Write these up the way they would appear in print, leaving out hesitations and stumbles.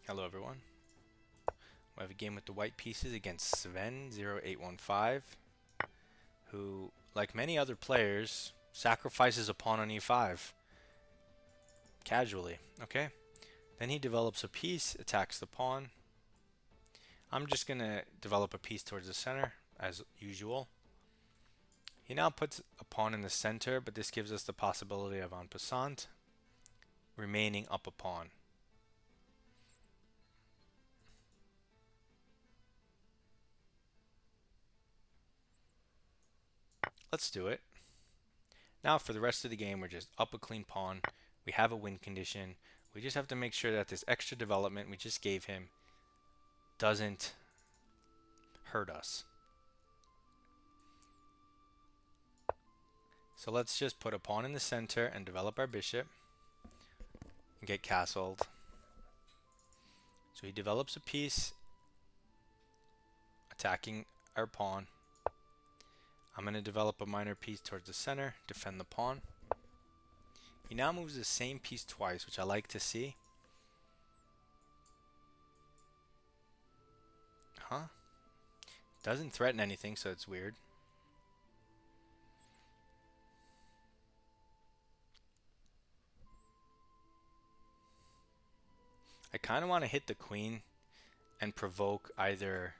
Hello everyone. We have a game with the white pieces against Sven0815, who, like many other players, sacrifices a pawn on e5 casually. Okay. Then he develops a piece, attacks the pawn. I'm just gonna develop a piece towards the center as usual. He now puts a pawn in the center, but this gives us the possibility of en passant remaining up a pawn. Let's do it. Now for the rest of the game, we're just up a clean pawn. We have a win condition. We just have to make sure that this extra development we just gave him doesn't hurt us. So let's just put a pawn in the center and develop our bishop and get castled. So he develops a piece attacking our pawn. I'm going to develop a minor piece towards the center, defend the pawn. He now moves the same piece twice, which I like to see. Huh? Doesn't threaten anything, so it's weird. I kind of want to hit the queen and provoke either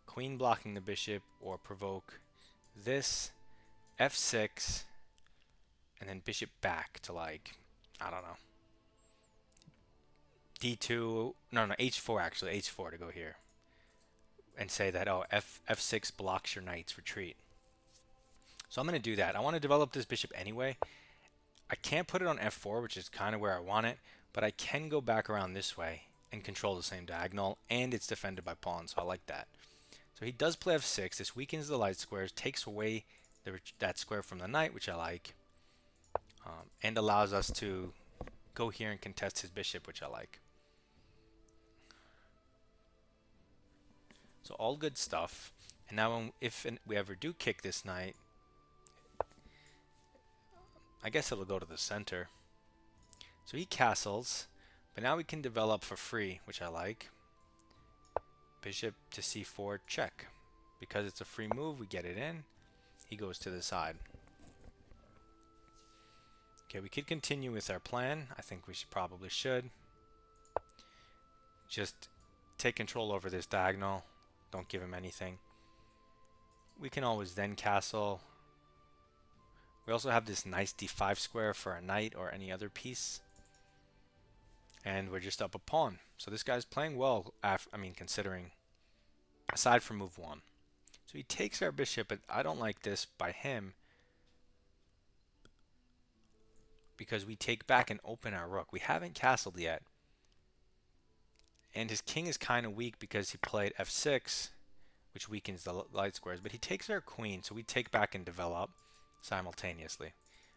queen blocking the bishop or provoke this f6 and then bishop back to, like, I don't know, d2, no, h4 actually, h4 to go here and say that, oh, f6 blocks your knight's retreat. So I'm going to do that. I want to develop this bishop anyway. I can't put it on f4, which is kind of where I want it, but I can go back around this way and control the same diagonal, and it's defended by pawns, so I like that. So he does play f6. This weakens the light squares, takes away that square from the knight, which I like, and allows us to go here and contest his bishop, which I like. So all good stuff. And now if we ever do kick this knight, I guess it'll go to the center. So he castles, but now we can develop for free, which I like. Bishop to c4, check. Because it's a free move, we get it in. He goes to the side. Okay, we could continue with our plan. I think we probably should. Just take control over this diagonal. Don't give him anything. We can always then castle. We also have this nice d5 square for a knight or any other piece. And we're just up a pawn. So this guy's playing well, considering, aside from move 1. So he takes our bishop, but I don't like this by him because we take back and open our rook. We haven't castled yet. And his king is kind of weak because he played f6, which weakens the light squares. But he takes our queen, so we take back and develop simultaneously.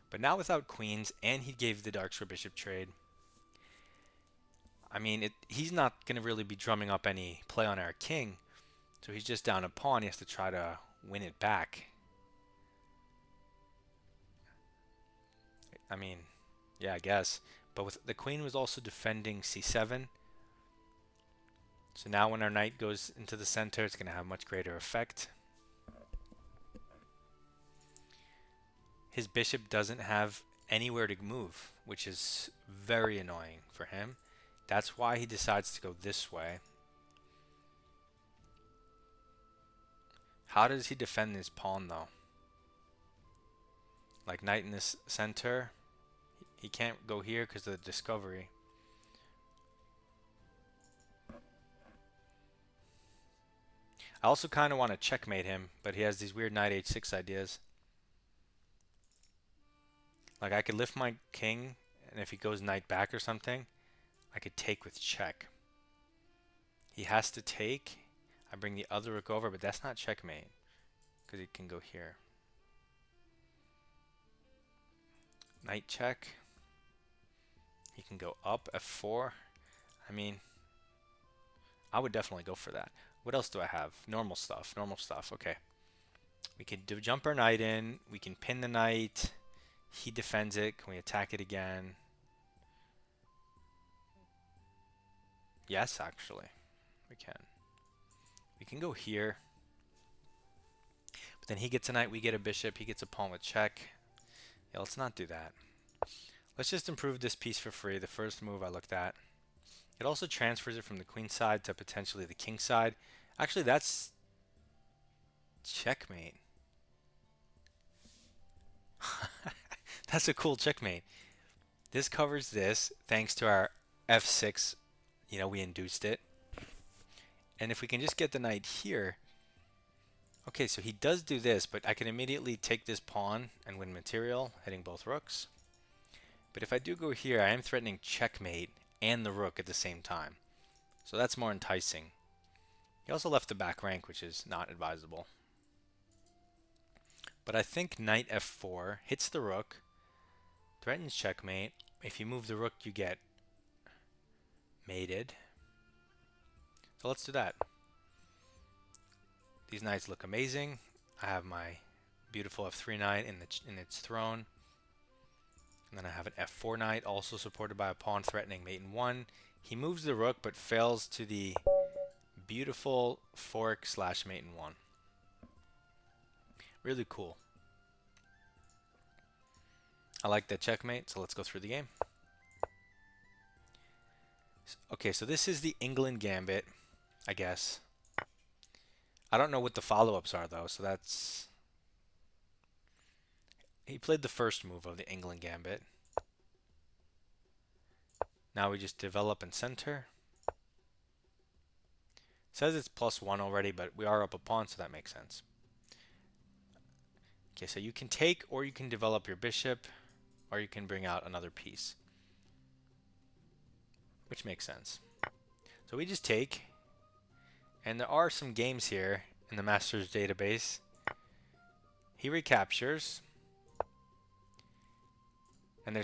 But now without queens, and he gave the dark square bishop trade. I mean, he's not going to really be drumming up any play on our king. So he's just down a pawn. He has to try to win it back. I mean, yeah, I guess. But with the queen was also defending c7. So now when our knight goes into the center, it's going to have much greater effect. His bishop doesn't have anywhere to move, which is very annoying for him. That's why he decides to go this way. How does he defend this pawn, though? Like knight in this center. He can't go here because of the discovery. I also kind of want to checkmate him, but he has these weird knight h6 ideas. Like I could lift my king, and if he goes knight back or something, I could take with check. He has to take. I bring the other rook over, but that's not checkmate because he can go here. Knight check. He can go up f4. I mean, I would definitely go for that. What else do I have? Normal stuff. Normal stuff. Okay. We can jump our knight in. We can pin the knight. He defends it. Can we attack it again? Yes, actually, we can. We can go here. But then he gets a knight, we get a bishop, he gets a pawn with check. Yeah, let's not do that. Let's just improve this piece for free. The first move I looked at. It also transfers it from the queen side to potentially the king side. Actually, that's checkmate. That's a cool checkmate. This covers this thanks to our f6. You know, we induced it. And if we can just get the knight here. Okay, so he does do this, but I can immediately take this pawn and win material, hitting both rooks. But if I do go here, I am threatening checkmate and the rook at the same time. So that's more enticing. He also left the back rank, which is not advisable. But I think knight f4 hits the rook, threatens checkmate. If you move the rook, you get mated. So let's do that. These knights look amazing. I have my beautiful f3 knight in its throne. And then I have an f4 knight, also supported by a pawn threatening mate in 1. He moves the rook, but fails to the beautiful fork / mate in 1. Really cool. I like that checkmate, so let's go through the game. Okay, so this is the England gambit, I guess. I don't know what the follow-ups are, though, so that's... He played the first move of the England gambit. Now we just develop and center. It says it's +1 already, but we are up a pawn, so that makes sense. Okay, so you can take or you can develop your bishop, or you can bring out another piece, which makes sense. So we just take, and there are some games here in the Masters database. He recaptures, and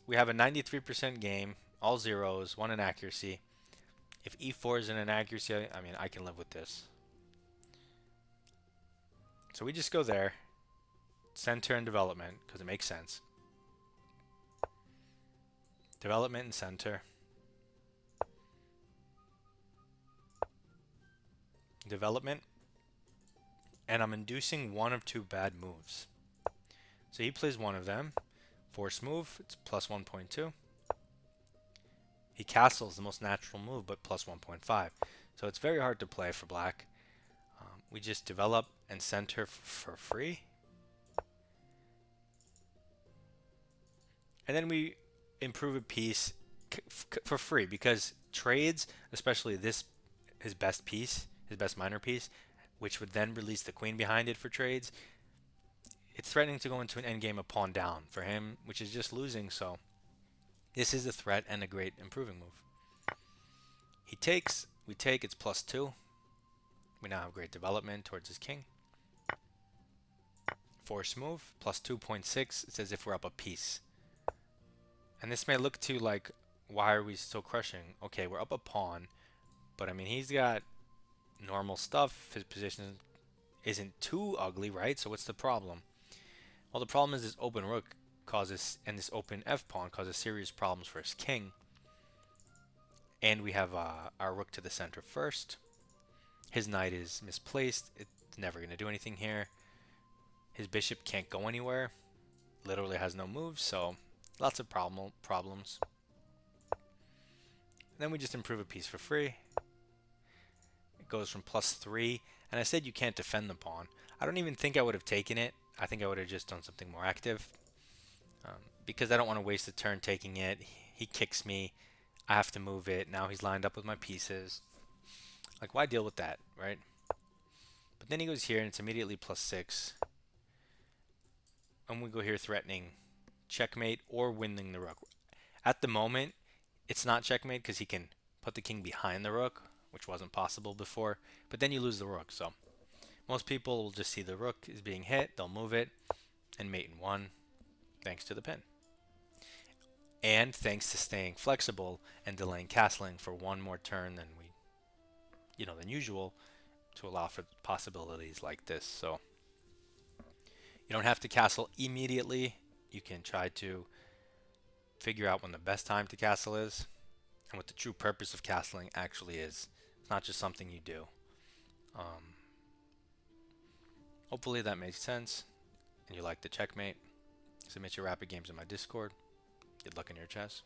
we have a 93% game, all zeros, 1 inaccuracy. If e4 is an inaccuracy, I mean, I can live with this. So we just go there, center and development, because it makes sense. Development and center. Development. And I'm inducing one of 2 bad moves. So he plays one of them. Force move, it's +1.2. He castles, the most natural move, but +1.5. So it's very hard to play for black. We just develop and center for free. And then we improve a piece for free, because trades, especially this, his best piece, his best minor piece, which would then release the queen behind it for trades, it's threatening to go into an endgame a pawn down for him, which is just losing, so this is a threat and a great improving move. He takes, we take, it's +2. We now have great development towards his king. Force move, +2.6. It's as if we're up a piece. And this may look to like, why are we still crushing? Okay, we're up a pawn, but I mean, he's got normal stuff. His position isn't too ugly, right? So what's the problem? Well, the problem is this open rook causes, and this open f pawn causes serious problems for his king. And we have our rook to the center first. His knight is misplaced. It's never going to do anything here. His bishop can't go anywhere. Literally has no moves, so lots of problems. Then we just improve a piece for free. It goes from +3, and I said you can't defend the pawn. I don't even think I would have taken it. I think I would have just done something more active, because I don't want to waste a turn taking it. He kicks me. I have to move it. Now he's lined up with my pieces. Like, why deal with that, right? But then he goes here, and it's immediately +6. And we go here threatening checkmate or winning the rook. At the moment, it's not checkmate because he can put the king behind the rook, which wasn't possible before. But then you lose the rook, so most people will just see the rook is being hit, they'll move it, and mate in 1, thanks to the pin. And thanks to staying flexible and delaying castling for one more turn than than usual, to allow for possibilities like this. So you don't have to castle immediately. You can try to figure out when the best time to castle is. and what the true purpose of castling actually is. It's not just something you do. Um, Hopefully that makes sense, and you like the checkmate. Submit your rapid games in my Discord. Good luck in your chess.